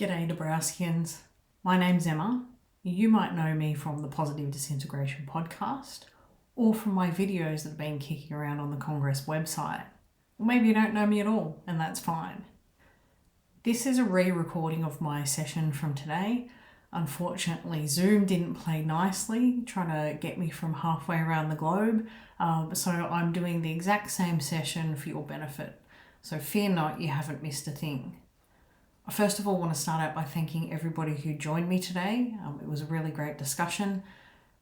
G'day Dabrowskians. My name's Emma. You might know me from the Positive Disintegration podcast or from my videos that have been kicking around on the Congress website. Or maybe you don't know me at all, and that's fine. This is a re-recording of my session from today. Unfortunately, Zoom didn't play nicely, trying to get me from halfway around the globe, so I'm doing the exact same session for your benefit. So fear not, you haven't missed a thing. I first of all want to start out by thanking everybody who joined me today. It was a really great discussion.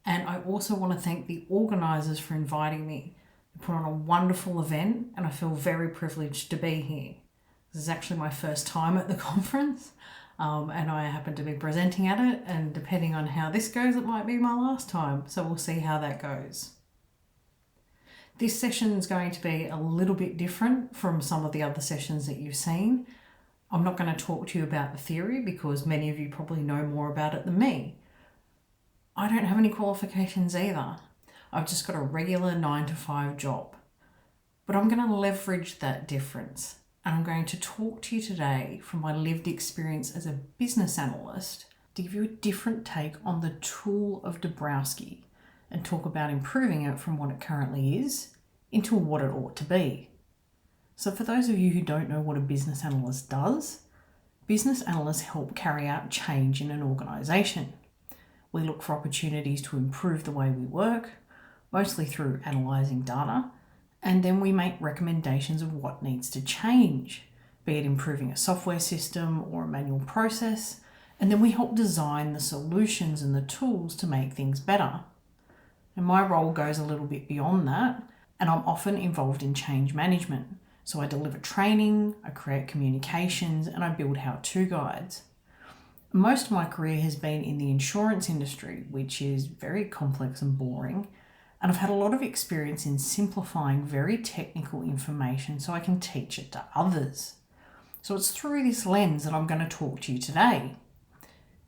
And I also want to thank the organisers for inviting me. They put on a wonderful event and I feel very privileged to be here. This is actually my first time at the conference and I happen to be presenting at it, and depending on how this goes, it might be my last time. So we'll see how that goes. This session is going to be a little bit different from some of the other sessions that you've seen. I'm not going to talk to you about the theory because many of you probably know more about it than me. I don't have any qualifications either. I've just got a regular 9-to-5 job. But I'm going to leverage that difference, and I'm going to talk to you today from my lived experience as a business analyst to give you a different take on the tool of Dabrowski and talk about improving it from what it currently is into what it ought to be. So for those of you who don't know what a business analyst does, business analysts help carry out change in an organisation. We look for opportunities to improve the way we work, mostly through analysing data, and then we make recommendations of what needs to change, be it improving a software system or a manual process, and then we help design the solutions and the tools to make things better. And my role goes a little bit beyond that, and I'm often involved in change management. So I deliver training, I create communications, and I build how-to guides. Most of my career has been in the insurance industry, which is very complex and boring, and I've had a lot of experience in simplifying very technical information so I can teach it to others. So it's through this lens that I'm going to talk to you today.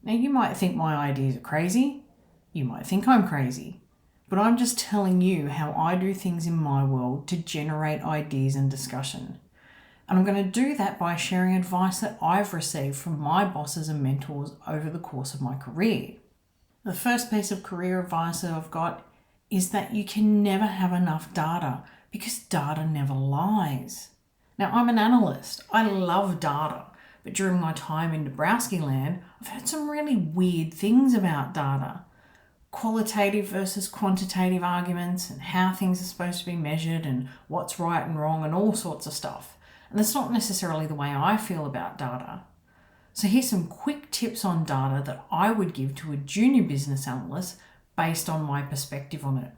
Now you might think my ideas are crazy, you might think I'm crazy, but I'm just telling you how I do things in my world to generate ideas and discussion. And I'm going to do that by sharing advice that I've received from my bosses and mentors over the course of my career. The first piece of career advice that I've got is that you can never have enough data because data never lies. Now, I'm an analyst. I love data, but during my time in Dabrowski land, I've heard some really weird things about data. Qualitative versus quantitative arguments and how things are supposed to be measured and what's right and wrong and all sorts of stuff. And that's not necessarily the way I feel about data. So here's some quick tips on data that I would give to a junior business analyst based on my perspective on it.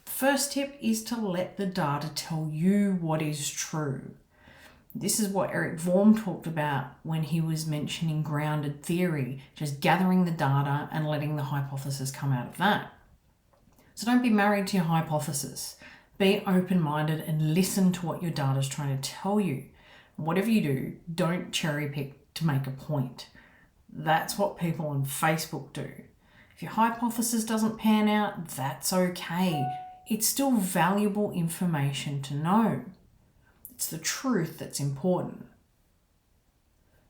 The first tip is to let the data tell you what is true. This is what Eric Vorm talked about when he was mentioning grounded theory, just gathering the data and letting the hypothesis come out of that. So don't be married to your hypothesis. Be open-minded and listen to what your data is trying to tell you. Whatever you do, don't cherry pick to make a point. That's what people on Facebook do. If your hypothesis doesn't pan out, that's okay. It's still valuable information to know. It's the truth that's important.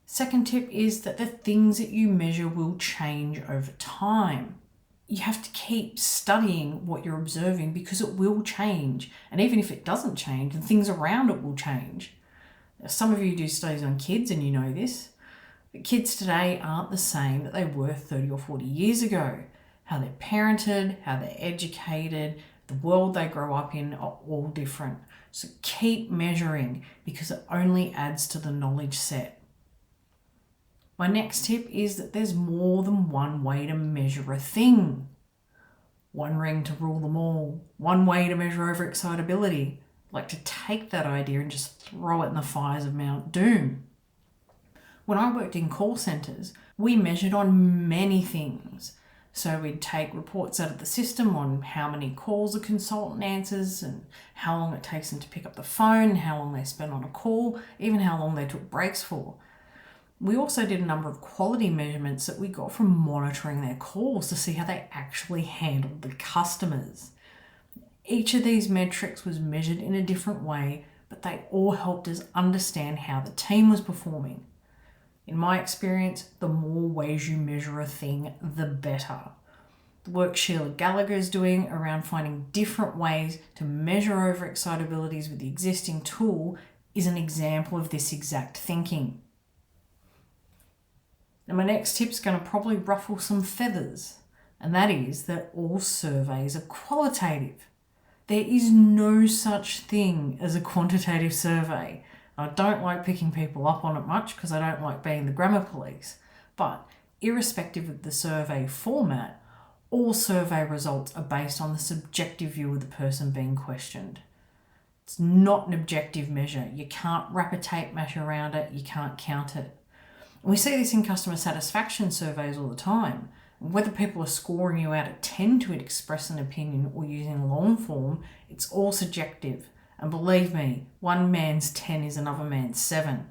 Second tip is that the things that you measure will change over time. You have to keep studying what you're observing because it will change. And even if it doesn't change, the things around it will change. Now, some of you do studies on kids and you know this, but kids today aren't the same that they were 30 or 40 years ago. How they're parented, how they're educated, the world they grow up in are all different. So keep measuring because it only adds to the knowledge set. My next tip is that there's more than one way to measure a thing. One ring to rule them all. One way to measure overexcitability. I'd like to take that idea and just throw it in the fires of Mount Doom. When I worked in call centres, we measured on many things. So we'd take reports out of the system on how many calls a consultant answers and how long it takes them to pick up the phone, how long they spend on a call, even how long they took breaks for. We also did a number of quality measurements that we got from monitoring their calls to see how they actually handled the customers. Each of these metrics was measured in a different way, but they all helped us understand how the team was performing. In my experience, the more ways you measure a thing, the better. The work Sheila Gallagher is doing around finding different ways to measure overexcitabilities with the existing tool is an example of this exact thinking. Now my next tip is going to probably ruffle some feathers, and that is that all surveys are qualitative. There is no such thing as a quantitative survey. I don't like picking people up on it much because I don't like being the grammar police, but irrespective of the survey format, all survey results are based on the subjective view of the person being questioned. It's not an objective measure. You can't wrap a tape measure around it. You can't count it. And we see this in customer satisfaction surveys all the time. Whether people are scoring you out of 10 to express an opinion or using long form, it's all subjective. And believe me, one man's 10 is another man's 7.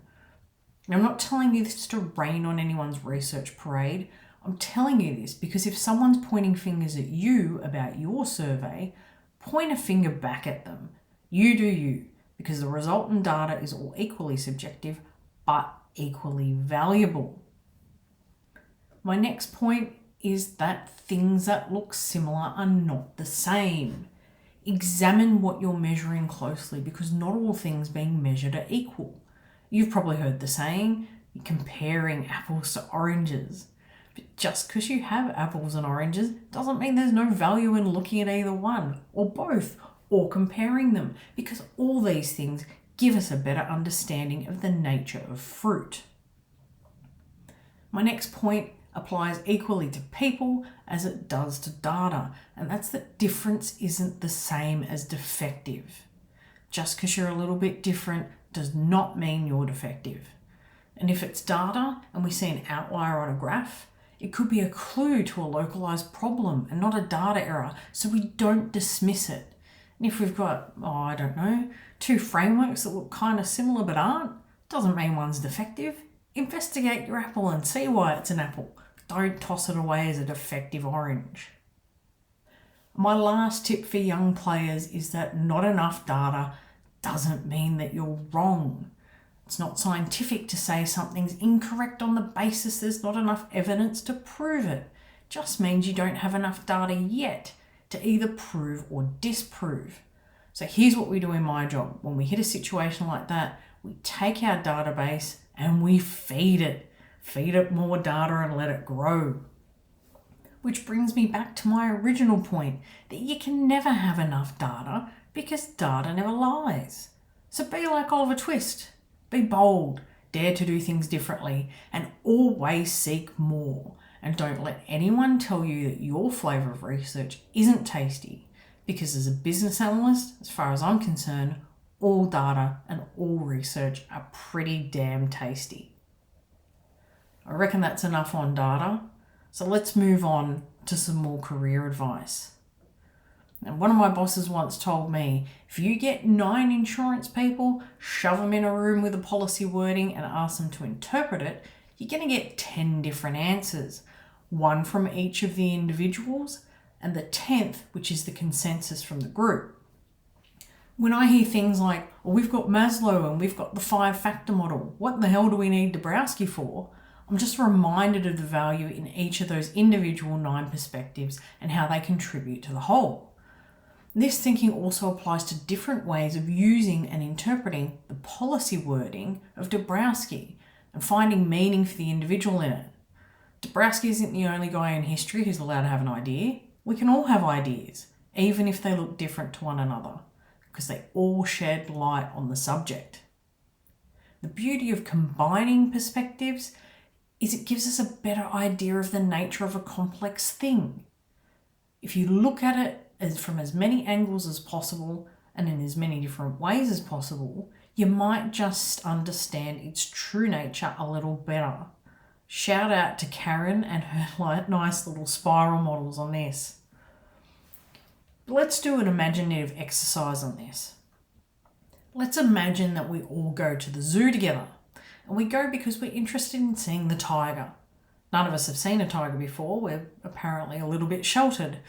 Now, I'm not telling you this to rain on anyone's research parade. I'm telling you this because if someone's pointing fingers at you about your survey, point a finger back at them. You do you, because the resultant data is all equally subjective, but equally valuable. My next point is that things that look similar are not the same. Examine what you're measuring closely because not all things being measured are equal. You've probably heard the saying, comparing apples to oranges. But just because you have apples and oranges doesn't mean there's no value in looking at either one, or both, or comparing them, because all these things give us a better understanding of the nature of fruit. My next point applies equally to people as it does to data, and that's that difference isn't the same as defective. Just because you're a little bit different does not mean you're defective. And if it's data and we see an outlier on a graph, it could be a clue to a localized problem and not a data error, so we don't dismiss it. And if we've got, two frameworks that look kind of similar but aren't, doesn't mean one's defective. Investigate your apple and see why it's an apple. Don't toss it away as a defective orange. My last tip for young players is that not enough data doesn't mean that you're wrong. It's not scientific to say something's incorrect on the basis there's not enough evidence to prove it. It just means you don't have enough data yet to either prove or disprove. So here's what we do in my job. When we hit a situation like that, we take our database and we feed it. Feed it more data and let it grow. Which brings me back to my original point that you can never have enough data because data never lies. So be like Oliver Twist. Be bold, dare to do things differently, and always seek more. And don't let anyone tell you that your flavour of research isn't tasty, because as a business analyst, as far as I'm concerned, all data and all research are pretty damn tasty. I reckon that's enough on data, so let's move on to some more career advice. And one of my bosses once told me, if you get 9 insurance people, shove them in a room with a policy wording and ask them to interpret it, you're going to get 10 different answers. One from each of the individuals, and the 10th, which is the consensus from the group. When I hear things like, well, we've got Maslow and we've got the 5-factor model, what the hell do we need Dabrowski for? I'm just reminded of the value in each of those individual 9 perspectives and how they contribute to the whole. This thinking also applies to different ways of using and interpreting the policy wording of Dabrowski and finding meaning for the individual in it. Dabrowski isn't the only guy in history who's allowed to have an idea. We can all have ideas, even if they look different to one another, because they all shed light on the subject. The beauty of combining perspectives is it gives us a better idea of the nature of a complex thing. If you look at it from as many angles as possible and in as many different ways as possible, you might just understand its true nature a little better. Shout out to Karen and her nice little spiral models on this. Let's do an imaginative exercise on this. Let's imagine that we all go to the zoo together, and we go because we're interested in seeing the tiger. None of us have seen a tiger before. We're apparently a little bit sheltered.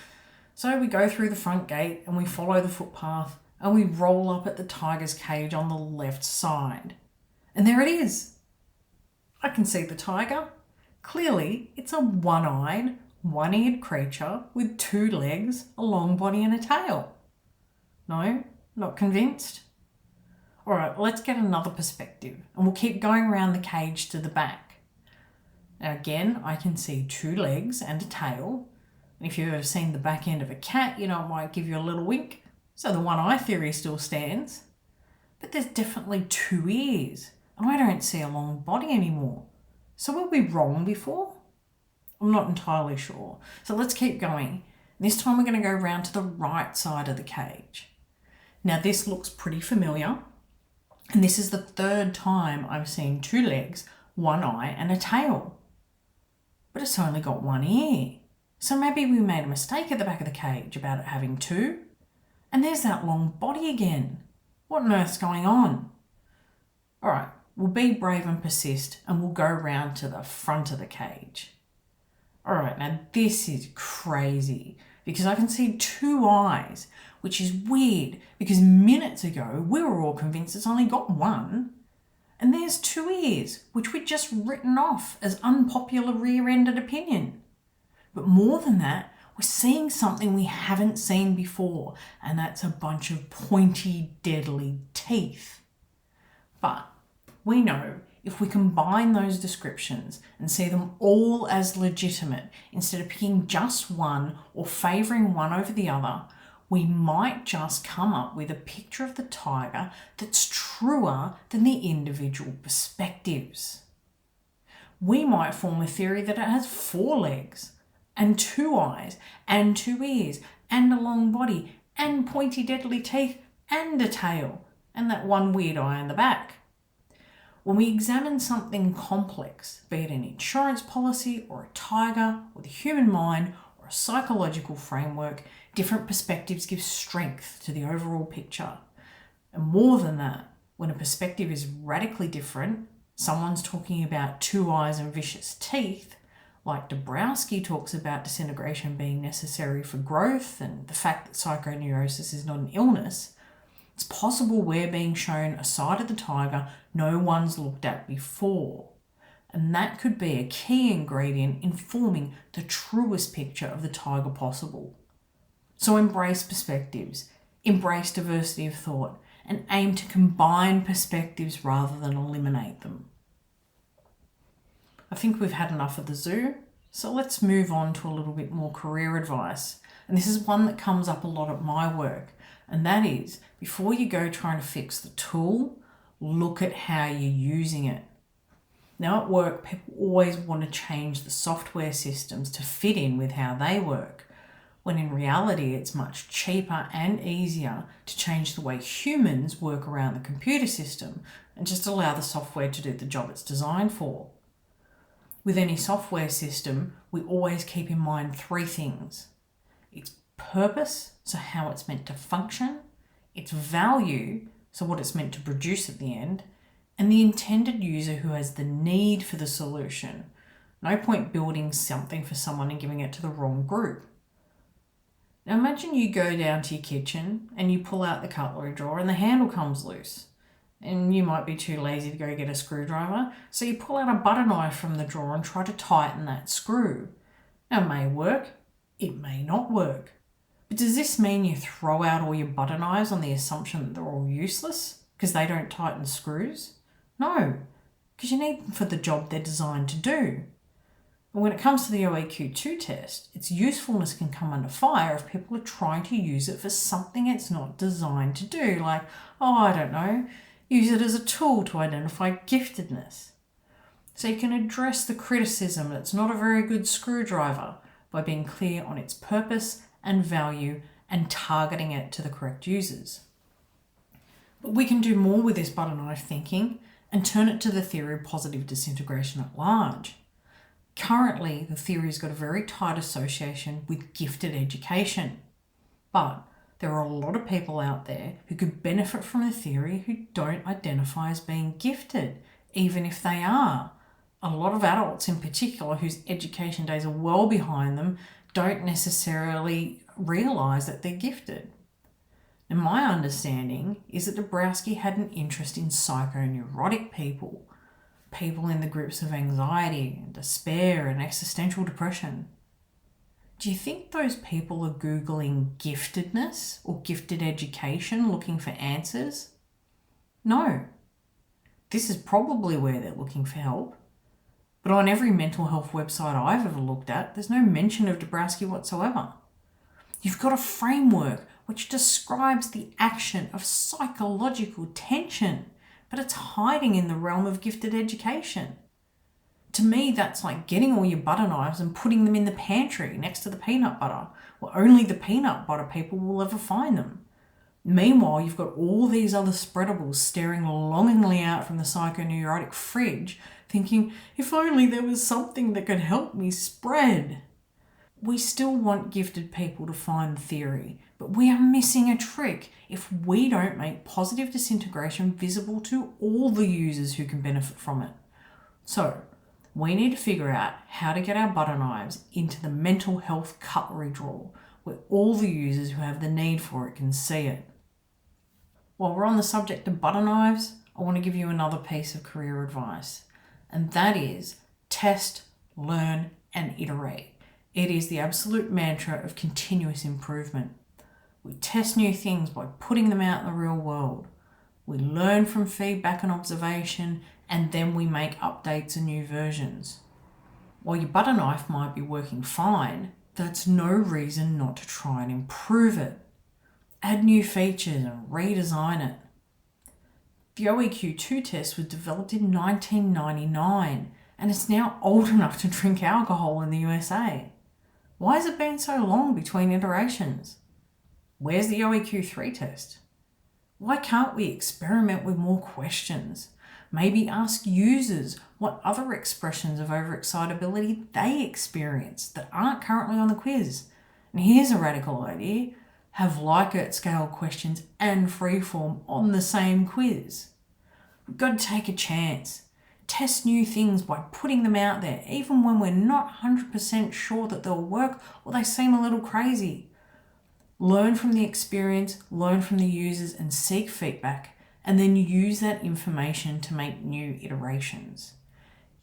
So we go through the front gate and we follow the footpath and we roll up at the tiger's cage on the left side. And there it is. I can see the tiger. Clearly, it's a one-eyed, one-eared creature with 2 legs, a long body and a tail. No? Not convinced? Alright, let's get another perspective and we'll keep going around the cage to the back. Now again, I can see 2 legs and a tail. If you've ever seen the back end of a cat, you know it might give you a little wink. So the one-eye theory still stands. But there's definitely 2 ears, and I don't see a long body anymore. So were we wrong before? I'm not entirely sure. So let's keep going. This time we're going to go around to the right side of the cage. Now this looks pretty familiar, and this is the 3rd time I've seen 2 legs, 1 eye and a tail. But it's only got 1 ear. So maybe we made a mistake at the back of the cage about it having 2. And there's that long body again. What on earth's going on? Alright, we'll be brave and persist, and we'll go round to the front of the cage. Alright, now this is crazy because I can see 2 eyes, which is weird because minutes ago we were all convinced it's only got 1. And there's 2 ears, which we'd just written off as unpopular rear-ended opinion. But more than that, we're seeing something we haven't seen before, and that's a bunch of pointy, deadly teeth. But we know if we combine those descriptions and see them all as legitimate, instead of picking just one or favouring one over the other, we might just come up with a picture of the tiger that's truer than the individual perspectives. We might form a theory that it has 4 legs, and 2 eyes, and 2 ears, and a long body, and pointy deadly teeth, and a tail, and that one weird eye in the back. When we examine something complex, be it an insurance policy, or a tiger, or the human mind, or a psychological framework, different perspectives give strength to the overall picture. And more than that, when a perspective is radically different, someone's talking about 2 eyes and vicious teeth, like Dabrowski talks about disintegration being necessary for growth and the fact that psychoneurosis is not an illness, it's possible we're being shown a side of the tiger no one's looked at before. And that could be a key ingredient in forming the truest picture of the tiger possible. So embrace perspectives, embrace diversity of thought, and aim to combine perspectives rather than eliminate them. I think we've had enough of the zoo, so let's move on to a little bit more career advice. And this is one that comes up a lot at my work, and that is, before you go trying to fix the tool, look at how you're using it. Now at work, people always want to change the software systems to fit in with how they work, when in reality it's much cheaper and easier to change the way humans work around the computer system and just allow the software to do the job it's designed for. With any software system, we always keep in mind 3 things. Its purpose, so how it's meant to function, its value, so what it's meant to produce at the end, and the intended user who has the need for the solution. No point building something for someone and giving it to the wrong group. Now imagine you go down to your kitchen and you pull out the cutlery drawer and the handle comes loose. And you might be too lazy to go get a screwdriver, so you pull out a butter knife from the drawer and try to tighten that screw. Now it may work, it may not work. But does this mean you throw out all your butter knives on the assumption that they're all useless because they don't tighten screws? No, because you need them for the job they're designed to do. And when it comes to the OAQ2 test, its usefulness can come under fire if people are trying to use it for something it's not designed to do, like, I don't know, use it as a tool to identify giftedness. So you can address the criticism that it's not a very good screwdriver by being clear on its purpose and value and targeting it to the correct users. But we can do more with this butter knife thinking and turn it to the theory of positive disintegration at large. Currently, the theory's got a very tight association with gifted education, but there are a lot of people out there who could benefit from the theory who don't identify as being gifted, even if they are. A lot of adults in particular whose education days are well behind them don't necessarily realise that they're gifted. And my understanding is that Dabrowski had an interest in psychoneurotic people, people in the grips of anxiety and despair and existential depression. Do you think those people are Googling giftedness or gifted education looking for answers? No. This is probably where they're looking for help. But on every mental health website I've ever looked at, there's no mention of Dabrowski whatsoever. You've got a framework which describes the action of psychological tension, but it's hiding in the realm of gifted education. To me, that's like getting all your butter knives and putting them in the pantry next to the peanut butter, where only the peanut butter people will ever find them. Meanwhile, you've got all these other spreadables staring longingly out from the psychoneurotic fridge, thinking, if only there was something that could help me spread. We still want gifted people to find theory, but we are missing a trick if we don't make positive disintegration visible to all the users who can benefit from it. So, we need to figure out how to get our butter knives into the mental health cutlery drawer where all the users who have the need for it can see it. While we're on the subject of butter knives, I want to give you another piece of career advice, and that is test, learn, and iterate. It is the absolute mantra of continuous improvement. We test new things by putting them out in the real world. We learn from feedback and observation, and then we make updates and new versions. While your butter knife might be working fine, that's no reason not to try and improve it. Add new features and redesign it. The OEQ2 test was developed in 1999, and it's now old enough to drink alcohol in the USA. Why has it been so long between iterations? Where's the OEQ3 test? Why can't we experiment with more questions? Maybe ask users what other expressions of overexcitability they experience that aren't currently on the quiz. And here's a radical idea. Have Likert scale questions and freeform on the same quiz. We've got to take a chance. Test new things by putting them out there, even when we're not 100% sure that they'll work or they seem a little crazy. Learn from the experience, learn from the users, and seek feedback, and then use that information to make new iterations.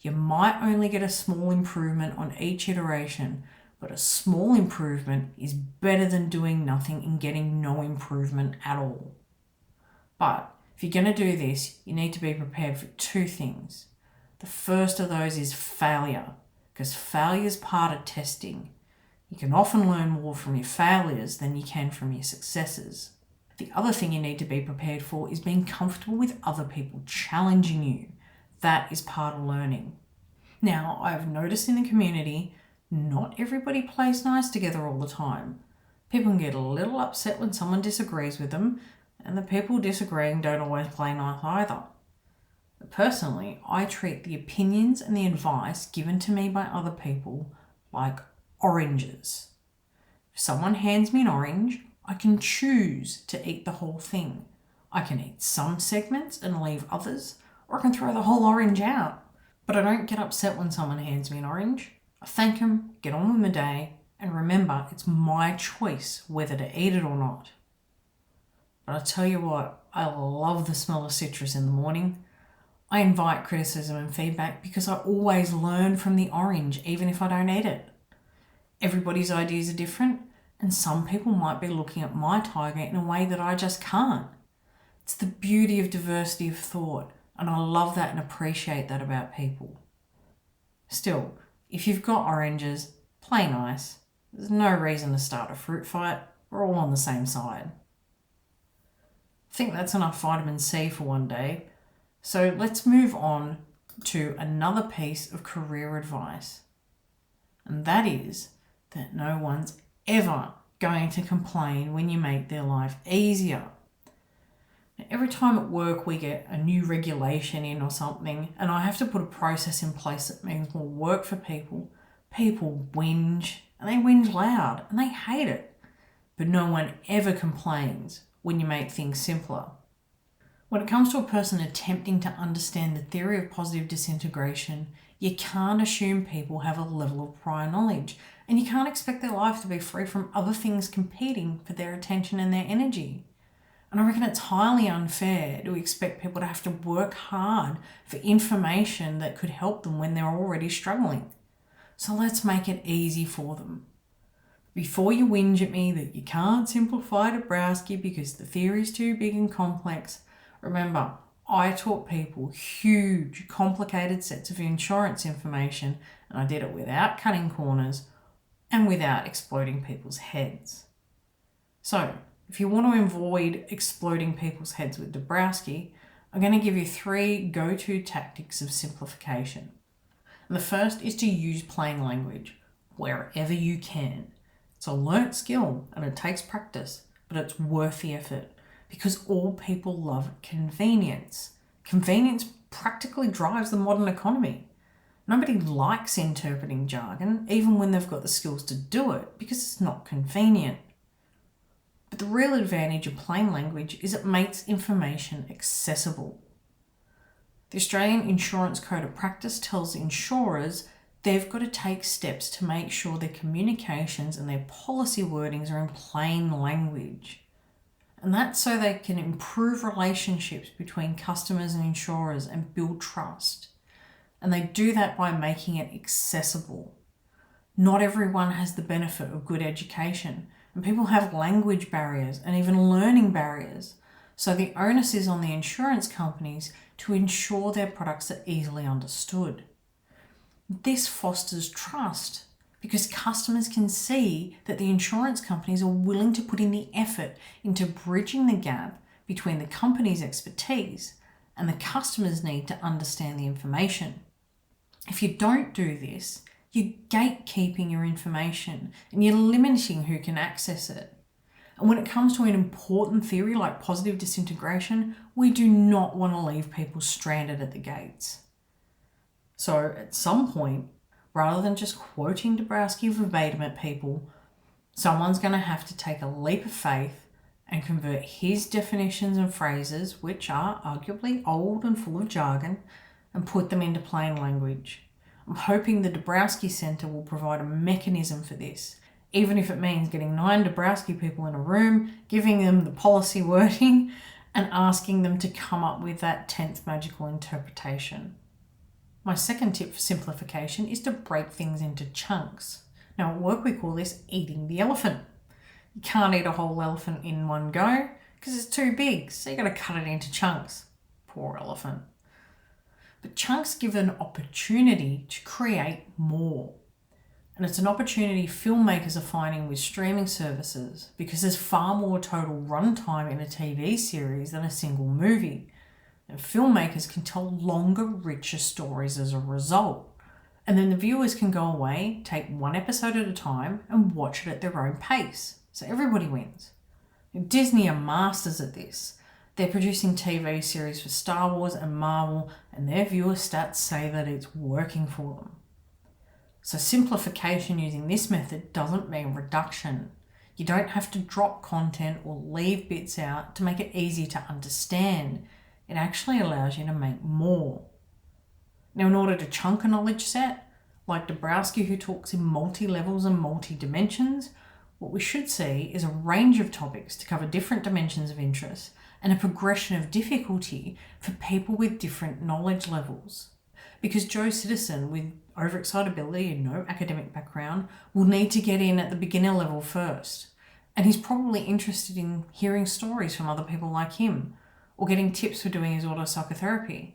You might only get a small improvement on each iteration, but a small improvement is better than doing nothing and getting no improvement at all. But if you're going to do this, you need to be prepared for two things. The first of those is failure, because failure is part of testing. You can often learn more from your failures than you can from your successes. The other thing you need to be prepared for is being comfortable with other people challenging you. That is part of learning. Now, I've noticed in the community, not everybody plays nice together all the time. People can get a little upset when someone disagrees with them, and the people disagreeing don't always play nice either. But personally, I treat the opinions and the advice given to me by other people like oranges. If someone hands me an orange, I can choose to eat the whole thing. I can eat some segments and leave others, or I can throw the whole orange out. But I don't get upset when someone hands me an orange. I thank them, get on with my day, and remember it's my choice whether to eat it or not. But I tell you what, I love the smell of citrus in the morning. I invite criticism and feedback because I always learn from the orange, even if I don't eat it. Everybody's ideas are different, and some people might be looking at my tiger in a way that I just can't. It's the beauty of diversity of thought, and I love that and appreciate that about people. Still, if you've got oranges, play nice. There's no reason to start a fruit fight. We're all on the same side. I think that's enough vitamin C for one day. So let's move on to another piece of career advice. And that is that no one's ever going to complain when you make their life easier. Now, every time at work we get a new regulation in or something, and I have to put a process in place that means more work for people, people whinge, and they whinge loud, and they hate it. But no one ever complains when you make things simpler. When it comes to a person attempting to understand the theory of positive disintegration, you can't assume people have a level of prior knowledge, and you can't expect their life to be free from other things competing for their attention and their energy. And I reckon it's highly unfair to expect people to have to work hard for information that could help them when they're already struggling. So let's make it easy for them. Before you whinge at me that you can't simplify Dabrowski because the theory is too big and complex, remember, I taught people huge, complicated sets of insurance information, and I did it without cutting corners and without exploding people's heads. So, if you want to avoid exploding people's heads with Dabrowski, I'm going to give you 3 go-to tactics of simplification. And the first is to use plain language wherever you can. It's a learnt skill and it takes practice, but it's worth the effort because all people love convenience. Convenience practically drives the modern economy. Nobody likes interpreting jargon, even when they've got the skills to do it, because it's not convenient. But the real advantage of plain language is it makes information accessible. The Australian Insurance Code of Practice tells insurers they've got to take steps to make sure their communications and their policy wordings are in plain language. And that's so they can improve relationships between customers and insurers and build trust. And they do that by making it accessible. Not everyone has the benefit of good education, and people have language barriers and even learning barriers. So the onus is on the insurance companies to ensure their products are easily understood. This fosters trust because customers can see that the insurance companies are willing to put in the effort into bridging the gap between the company's expertise and the customer's need to understand the information. If you don't do this, you're gatekeeping your information and you're limiting who can access it. And when it comes to an important theory like positive disintegration, we do not want to leave people stranded at the gates. So at some point, rather than just quoting Dabrowski verbatim at people, someone's going to have to take a leap of faith and convert his definitions and phrases, which are arguably old and full of jargon, and put them into plain language. I'm hoping the Dabrowski Centre will provide a mechanism for this, even if it means getting 9 Dabrowski people in a room, giving them the policy wording, and asking them to come up with that 10th magical interpretation. My second tip for simplification is to break things into chunks. Now at work we call this eating the elephant. You can't eat a whole elephant in one go because it's too big, so you got to cut it into chunks. Poor elephant. But chunks give an opportunity to create more. And it's an opportunity filmmakers are finding with streaming services because there's far more total runtime in a TV series than a single movie. And filmmakers can tell longer, richer stories as a result. And then the viewers can go away, take one episode at a time, and watch it at their own pace. So everybody wins. Disney are masters at this. They're producing TV series for Star Wars and Marvel, and their viewer stats say that it's working for them. So simplification using this method doesn't mean reduction. You don't have to drop content or leave bits out to make it easy to understand. It actually allows you to make more. Now, in order to chunk a knowledge set, like Dabrowski who talks in multi-levels and multi-dimensions, what we should see is a range of topics to cover different dimensions of interest and a progression of difficulty for people with different knowledge levels. Because Joe Citizen with overexcitability and no academic background will need to get in at the beginner level first. And he's probably interested in hearing stories from other people like him or getting tips for doing his autopsychotherapy.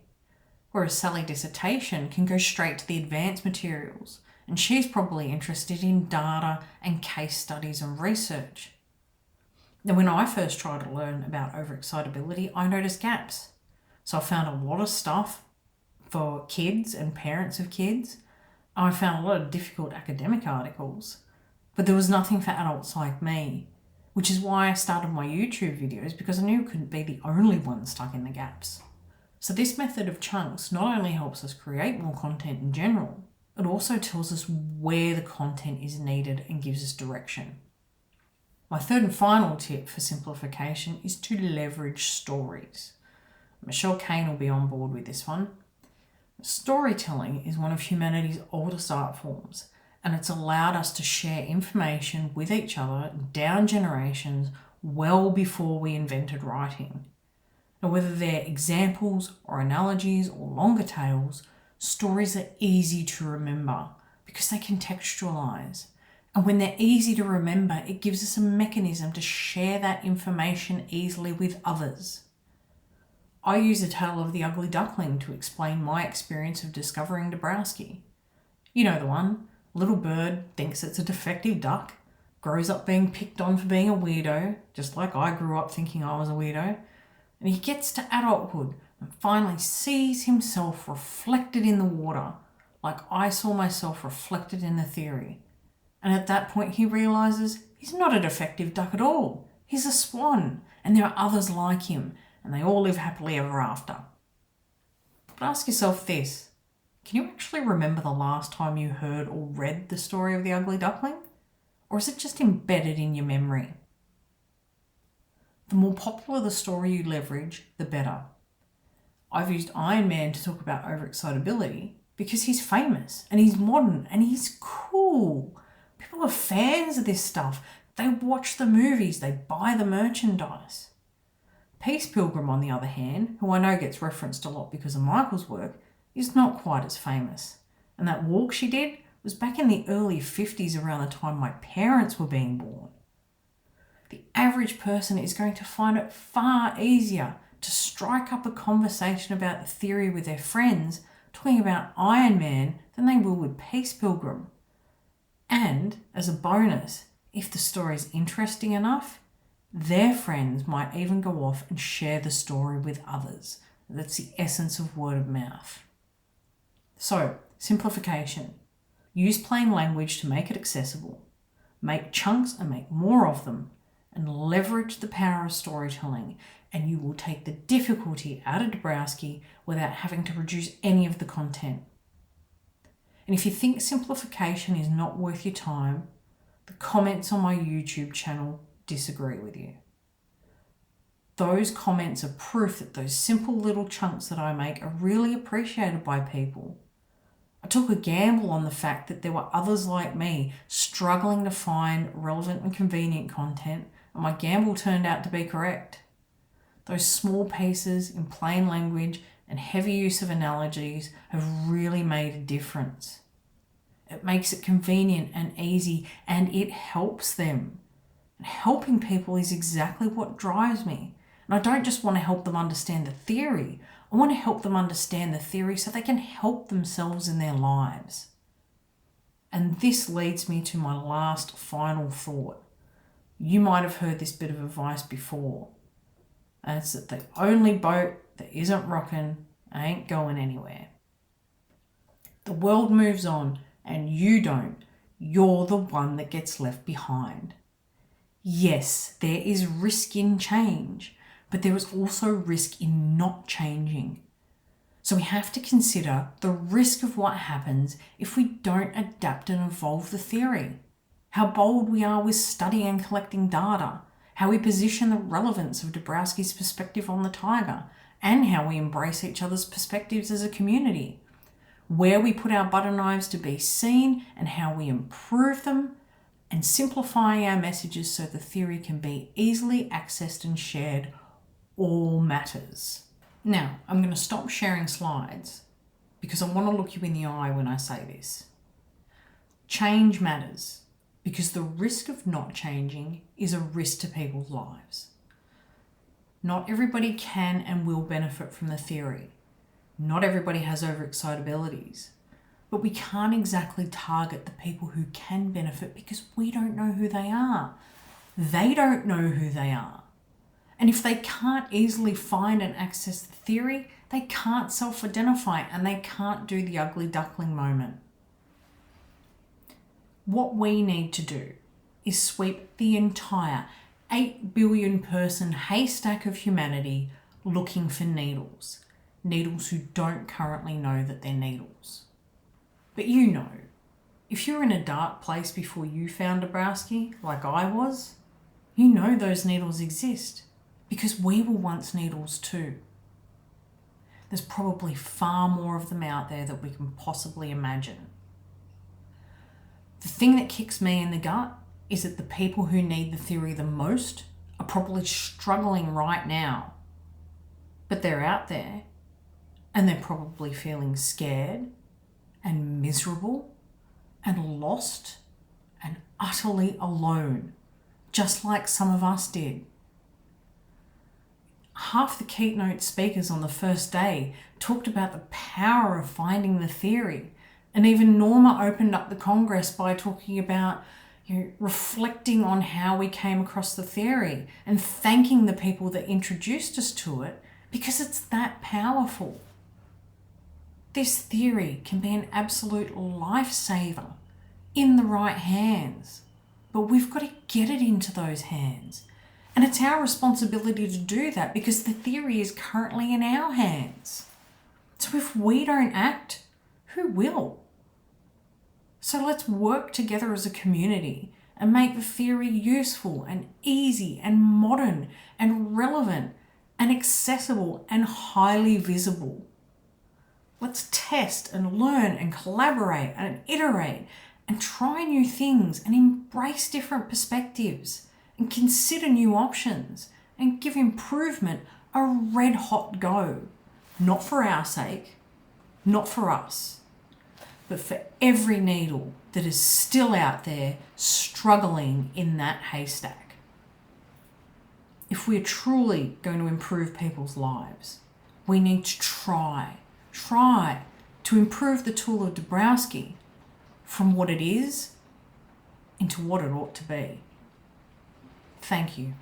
Whereas Sally Dissertation can go straight to the advanced materials, and she's probably interested in data and case studies and research. Now, when I first tried to learn about overexcitability, I noticed gaps. So I found a lot of stuff for kids and parents of kids. I found a lot of difficult academic articles, but there was nothing for adults like me, which is why I started my YouTube videos, because I knew I couldn't be the only one stuck in the gaps. So this method of chunks not only helps us create more content in general, it also tells us where the content is needed and gives us direction. My third and final tip for simplification is to leverage stories. Michelle Kane will be on board with this one. Storytelling is one of humanity's oldest art forms, and it's allowed us to share information with each other down generations well before we invented writing. Now, whether they're examples or analogies or longer tales, stories are easy to remember because they contextualize. And when they're easy to remember, it gives us a mechanism to share that information easily with others. I use the tale of the ugly duckling to explain my experience of discovering Dabrowski. You know the one. Little bird thinks it's a defective duck, grows up being picked on for being a weirdo, just like I grew up thinking I was a weirdo, and he gets to adulthood and finally sees himself reflected in the water, like I saw myself reflected in the theory. And at that point he realises he's not a defective duck at all. He's a swan, and there are others like him, and they all live happily ever after. But ask yourself this: can you actually remember the last time you heard or read the story of the ugly duckling? Or is it just embedded in your memory? The more popular the story you leverage, the better. I've used Iron Man to talk about overexcitability because he's famous and he's modern and he's cool. People are fans of this stuff. They watch the movies, they buy the merchandise. Peace Pilgrim, on the other hand, who I know gets referenced a lot because of Michael's work, is not quite as famous. And that walk she did was back in the early 50s, around the time my parents were being born. The average person is going to find it far easier to strike up a conversation about the theory with their friends talking about Iron Man than they will with Peace Pilgrim. And, as a bonus, if the story is interesting enough, their friends might even go off and share the story with others. That's the essence of word of mouth. So, simplification. Use plain language to make it accessible. Make chunks and make more of them. And leverage the power of storytelling, and you will take the difficulty out of Dabrowski without having to produce any of the content. And if you think simplification is not worth your time, the comments on my YouTube channel disagree with you. Those comments are proof that those simple little chunks that I make are really appreciated by people. I took a gamble on the fact that there were others like me struggling to find relevant and convenient content, and my gamble turned out to be correct. Those small pieces in plain language and heavy use of analogies have really made a difference. It makes it convenient and easy, and it helps them. And helping people is exactly what drives me. And I don't just want to help them understand the theory. I want to help them understand the theory so they can help themselves in their lives. And this leads me to my last final thought. You might have heard this bit of advice before. And it's that the only boat that isn't rocking ain't going anywhere. The world moves on and you don't. You're the one that gets left behind. Yes, there is risk in change, but there is also risk in not changing. So we have to consider the risk of what happens if we don't adapt and evolve the theory. How bold we are with studying and collecting data, how we position the relevance of Dabrowski's perspective on the tiger, and how we embrace each other's perspectives as a community, where we put our butter knives to be seen and how we improve them, and simplifying our messages so the theory can be easily accessed and shared, all matters. Now, I'm going to stop sharing slides because I want to look you in the eye when I say this. Change matters because the risk of not changing is a risk to people's lives. Not everybody can and will benefit from the theory. Not everybody has overexcitabilities. But we can't exactly target the people who can benefit because we don't know who they are. They don't know who they are. And if they can't easily find and access the theory, they can't self-identify and they can't do the ugly duckling moment. What we need to do is sweep the entire 8 billion person haystack of humanity looking for needles. Needles who don't currently know that they're needles. But you know, if you're in a dark place before you found Dabrowski, like I was, you know those needles exist because we were once needles too. There's probably far more of them out there that we can possibly imagine. The thing that kicks me in the gut is that the people who need the theory the most are probably struggling right now, but they're out there and they're probably feeling scared and miserable and lost and utterly alone, just like some of us did. Half the keynote speakers on the first day talked about the power of finding the theory. And even Norma opened up the Congress by talking about reflecting on how we came across the theory and thanking the people that introduced us to it, because it's that powerful. This theory can be an absolute lifesaver in the right hands, but we've got to get it into those hands. And it's our responsibility to do that because the theory is currently in our hands. So if we don't act, who will? So let's work together as a community and make the theory useful and easy and modern and relevant and accessible and highly visible. Let's test and learn and collaborate and iterate and try new things and embrace different perspectives and consider new options and give improvement a red hot go. Not for our sake, not for us, but for every needle that is still out there struggling in that haystack. If we're truly going to improve people's lives, we need to try to improve the tool of Dabrowski from what it is into what it ought to be. Thank you.